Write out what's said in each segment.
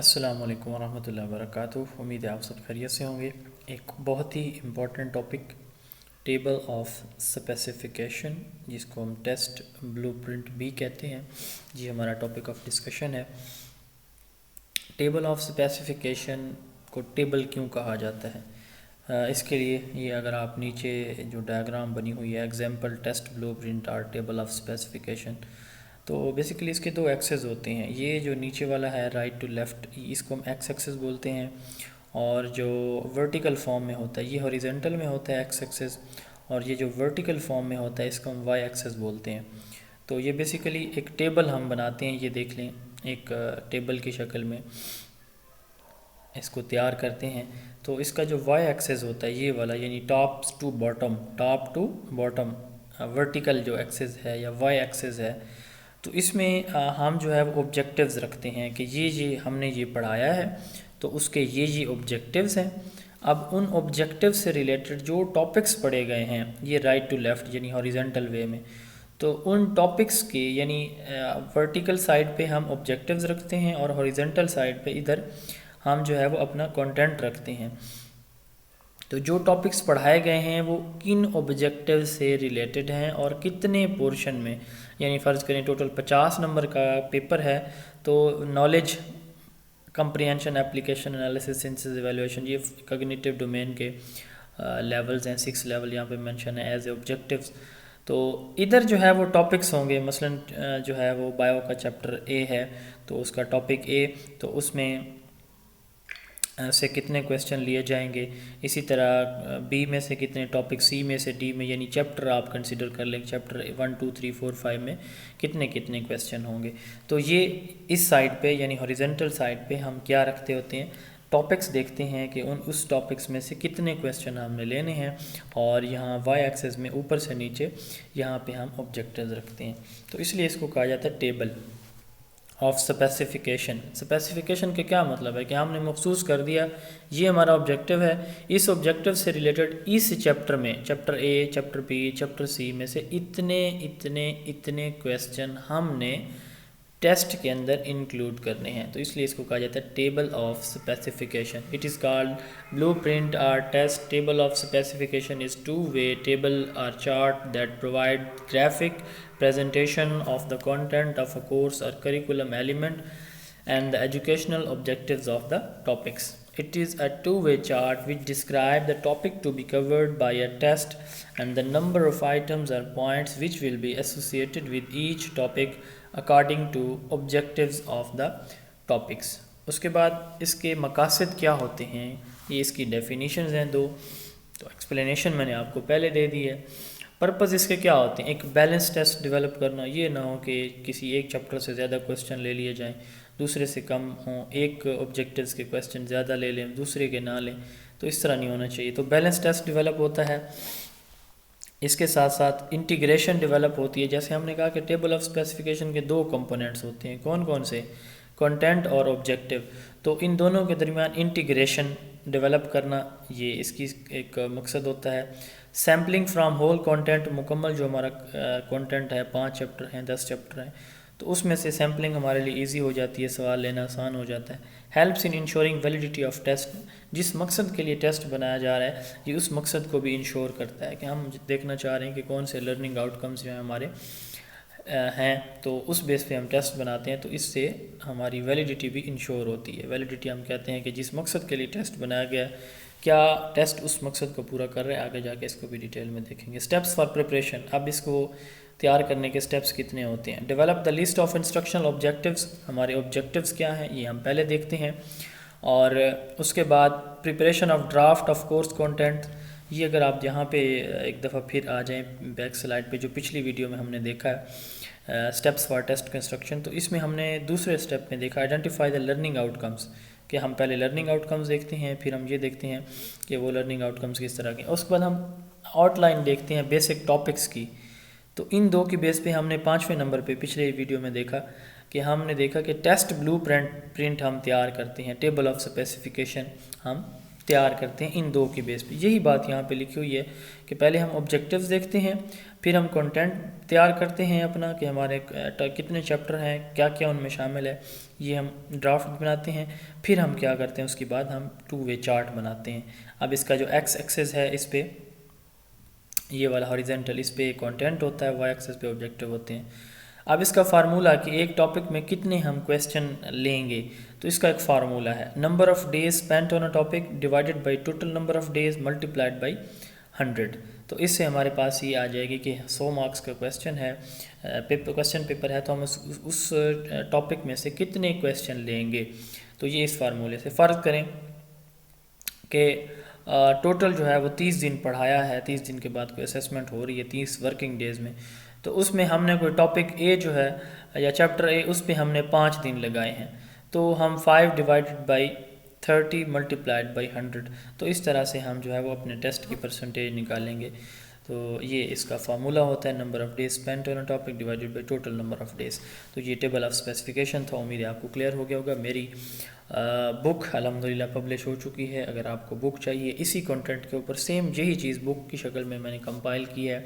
अस्सलाम वालेकुम वरहमतुल्लाहि वबरकातुहू। उम्मीद है आप सब खैरियत से होंगे। एक बहुत ही important topic table of specification, जिसको हम टेस्ट ब्लूप्रिंट भी कहते हैं, ये हमारा टॉपिक ऑफ डिस्कशन है। टेबल ऑफ स्पेसिफिकेशन को टेबल क्यों कहा जाता है? इसके लिए ये अगर आप नीचे जो डायग्राम बनी हुई है, एग्जाम्पल टेस्ट ब्लूप्रिंट और टेबल ऑफ स्पेसिफिकेशन, तो बेसिकली इसके दो एक्सेस होते हैं। ये जो नीचे वाला है राइट टू लेफ़्ट, इसको हम एक्स एक्सेस बोलते हैं, और जो वर्टिकल फॉर्म में होता है ये हॉरिजेंटल में होता है एक्स एक्सेस, और ये जो वर्टिकल फॉर्म में होता है इसको हम वाई एक्सेस बोलते हैं। तो ये बेसिकली एक टेबल हम बनाते हैं, ये देख लें, एक टेबल की शक्ल में इसको तैयार करते हैं। तो इसका जो वाई एक्सेस होता है ये वाला, यानी टॉप टू बॉटम वर्टिकल जो एक्सेस है या वाई एक्सेस है, तो इसमें हम जो है वो ऑब्जेक्टिव्स रखते हैं कि ये हमने ये पढ़ाया है, तो उसके ये ऑब्जेक्टिव्स हैं। अब उन ऑब्जेक्टिव से रिलेटेड जो टॉपिक्स पढ़े गए हैं ये राइट टू लेफ़्ट यानी हॉरिजेंटल वे में, तो उन टॉपिक्स के यानी वर्टिकल साइड पे हम ऑब्जेक्टिव्स रखते हैं और हॉरिजेंटल साइड पे इधर हम जो है वो अपना कंटेंट रखते हैं। तो जो टॉपिक्स पढ़ाए गए हैं वो किन ऑब्जेक्टिव से रिलेटेड हैं और कितने पोर्शन में, यानी फ़र्ज़ करें टोटल 50 नंबर का पेपर है, तो knowledge comprehension, application, analysis, synthesis, evaluation, ये कॉग्निटिव डोमेन के लेवल्स हैं, 6 लेवल यहाँ पे मेंशन है एज ए ऑब्जेक्टिव्स। तो इधर जो है वो टॉपिक्स होंगे, मसलन जो है वो बायो का चैप्टर ए है तो उसका टॉपिक ए, तो उसमें से कितने क्वेश्चन लिए जाएंगे, इसी तरह बी में से कितने टॉपिक, सी में से डी में, यानी चैप्टर आप कंसिडर कर लें, चैप्टर 1 2 3 4 5 में कितने कितने क्वेश्चन होंगे। तो ये इस साइड पे यानी हॉरिजेंटल साइड पे हम क्या रखते होते हैं, टॉपिक्स देखते हैं कि उस टॉपिक्स में से कितने क्वेश्चन हमने लेने हैं, और यहाँ वाई एक्सेस में ऊपर से नीचे यहाँ पे हम ऑब्जेक्टिव्स रखते हैं। तो इसलिए इसको कहा जाता है टेबल ऑफ स्पेसिफिकेशन के क्या मतलब है कि हमने मखसूस कर दिया ये हमारा ऑब्जेक्टिव है, इस ऑब्जेक्टिव से रिलेटेड इस चैप्टर में, चैप्टर ए, चैप्टर बी, चैप्टर सी में से इतने इतने इतने क्वेश्चन हमने टेस्ट के अंदर इंक्लूड करने हैं। तो इसलिए इसको कहा जाता है table of specification. It is called blueprint और test. Table of specification is two way table और chart that provide graphic presentation of the content of a course or curriculum element and the educational objectives of the topics. It is a two-way chart which describes the topic to be covered by a test and the number of items or points which will be associated with each topic according to objectives of the topics. उसके बाद इसके मकासद क्या होते हैं, ये इसकी definitions हैं दो, तो एक्सप्लेनेशन मैंने आपको पहले दे दी है। पर्पज़ इसके क्या होते हैं, एक बैलेंस टेस्ट डेवलप करना, ये ना हो कि किसी एक चैप्टर से ज़्यादा क्वेश्चन ले लिए जाएं, दूसरे से कम हों, एक ऑब्जेक्टिव्स के क्वेश्चन ज़्यादा ले लें दूसरे के ना लें, तो इस तरह नहीं होना चाहिए। तो बैलेंस टेस्ट डेवलप होता है, इसके साथ साथ इंटीग्रेशन डेवलप होती है। जैसे हमने कहा कि टेबल ऑफ स्पेसिफिकेशन के दो कंपोनेंट्स होते हैं, कौन कौन से, कंटेंट और ऑब्जेक्टिव, तो इन दोनों के दरमियान इंटीग्रेशन डेवलप करना ये इसकी एक मकसद होता है। सैम्पलिंग फ्राम होल कंटेंट, मुकम्मल जो हमारा कंटेंट है, 5 चैप्टर हैं, 10 चैप्टर हैं, तो उसमें से सैम्पलिंग हमारे लिए इजी हो जाती है, सवाल लेना आसान हो जाता है। Helps in ensuring validity of test, जिस मकसद के लिए टेस्ट बनाया जा रहा है ये उस मकसद को भी इंश्योर करता है कि हम देखना चाह रहे हैं कि कौन से लर्निंग आउटकम्स जो हैं हमारे हैं, तो उस बेस पे हम टेस्ट बनाते हैं, तो इससे हमारी वैलिडिटी भी इंश्योर होती है। वैलिडिटी हम कहते हैं कि जिस मकसद के लिए टेस्ट बनाया गया क्या टेस्ट उस मकसद को पूरा कर रहे हैं। आगे जाके इसको भी डिटेल में देखेंगे। स्टेप्स फॉर प्रिपरेशन, अब इसको तैयार करने के स्टेप्स कितने होते हैं। Develop the list of instructional objectives, हमारे ऑब्जेक्टिव्स क्या हैं ये हम पहले देखते हैं, और उसके बाद preparation of draft of course content, ये अगर आप यहाँ पे एक दफ़ा फिर आ जाएं बैक स्लाइड पे जो पिछली वीडियो में हमने देखा है स्टेप्स फॉर टेस्ट कंस्ट्रक्शन, तो इसमें हमने दूसरे स्टेप में देखा आइडेंटिफाई द लर्निंग आउटकम्स, कि हम पहले लर्निंग आउटकम्स देखते हैं, फिर हम ये देखते हैं कि वो लर्निंग आउटकम्स किस तरह के, उसके बाद हम आउटलाइन देखते हैं बेसिक टॉपिक्स की। तो इन दो की बेस पे हमने 5वें नंबर पे पिछले वीडियो में देखा कि हमने देखा कि टेस्ट ब्लूप्रिंट हम तैयार करते हैं, टेबल ऑफ स्पेसिफिकेशन हम तैयार करते हैं इन दो की बेस पे। यही बात यहाँ पे लिखी हुई है कि पहले हम ऑब्जेक्टिव्स देखते हैं, फिर हम कंटेंट तैयार करते हैं अपना कि हमारे कितने चैप्टर हैं, क्या क्या उनमें शामिल है, ये हम ड्राफ्ट बनाते हैं। फिर हम क्या करते हैं, उसके बाद हम 2 वे चार्ट बनाते हैं। अब इसका जो एक्स एक्सेस है, इस पे ये वाला हॉरिजेंटल, इस पे कंटेंट होता है, वाई एक्सेस पे ऑब्जेक्टिव होते हैं। अब इसका फार्मूला कि एक टॉपिक में कितने हम क्वेश्चन लेंगे, तो इसका एक फार्मूला है, number of days spent on a topic divided by total number of days multiplied by 100। तो इससे हमारे पास ये आ जाएगी कि 100 मार्क्स का क्वेश्चन है, क्वेश्चन पेपर है, तो हम उस टॉपिक में से कितने क्वेश्चन लेंगे। तो ये इस फार्मूले से फ़र्क करें कि टोटल जो है वो 30 दिन पढ़ाया है, 30 दिन के बाद कोई असेसमेंट हो रही है 30 वर्किंग डेज़ में, तो उसमें हमने कोई टॉपिक ए जो है या चैप्टर ए, उस पर हमने 5 दिन लगाए हैं, तो हम 5 डिवाइडेड बाई 30 मल्टीप्लाइड बाई 100, तो इस तरह से हम जो है वो अपने टेस्ट की परसेंटेज निकालेंगे। तो ये इसका फार्मूला होता है, number of days spent on a topic divided by total number of days. तो ये टेबल ऑफ स्पेसिफिकेशन था, उम्मीद है आपको क्लियर हो गया होगा। मेरी बुक अल्हम्दुलिल्लाह पब्लिश हो चुकी है। अगर आपको बुक चाहिए इसी कंटेंट के ऊपर, सेम यही चीज़ बुक की शक्ल में मैंने कंपाइल की है,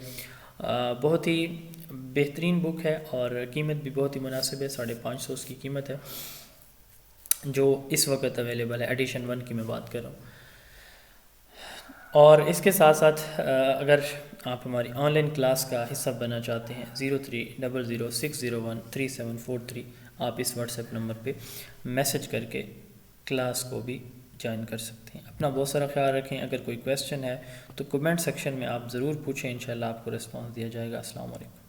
बहुत ही बेहतरीन बुक है और कीमत भी बहुत ही मुनासिब है, 550 उसकी कीमत है, जो इस वक्त अवेलेबल है। एडिशन 1 की मैं बात कर रहा हूँ। और इसके साथ साथ अगर आप हमारी ऑनलाइन क्लास का हिस्सा बनना चाहते हैं, 0300601373 आप इस व्हाट्सएप नंबर पे मैसेज करके क्लास को भी ज्वाइन कर सकते हैं। अपना बहुत सारा ख्याल रखें। अगर कोई क्वेश्चन है तो कमेंट सेक्शन में आप ज़रूर पूछें, इंशाल्लाह आपको रिस्पांस दिया जाएगा। अस्सलाम वालेकुम।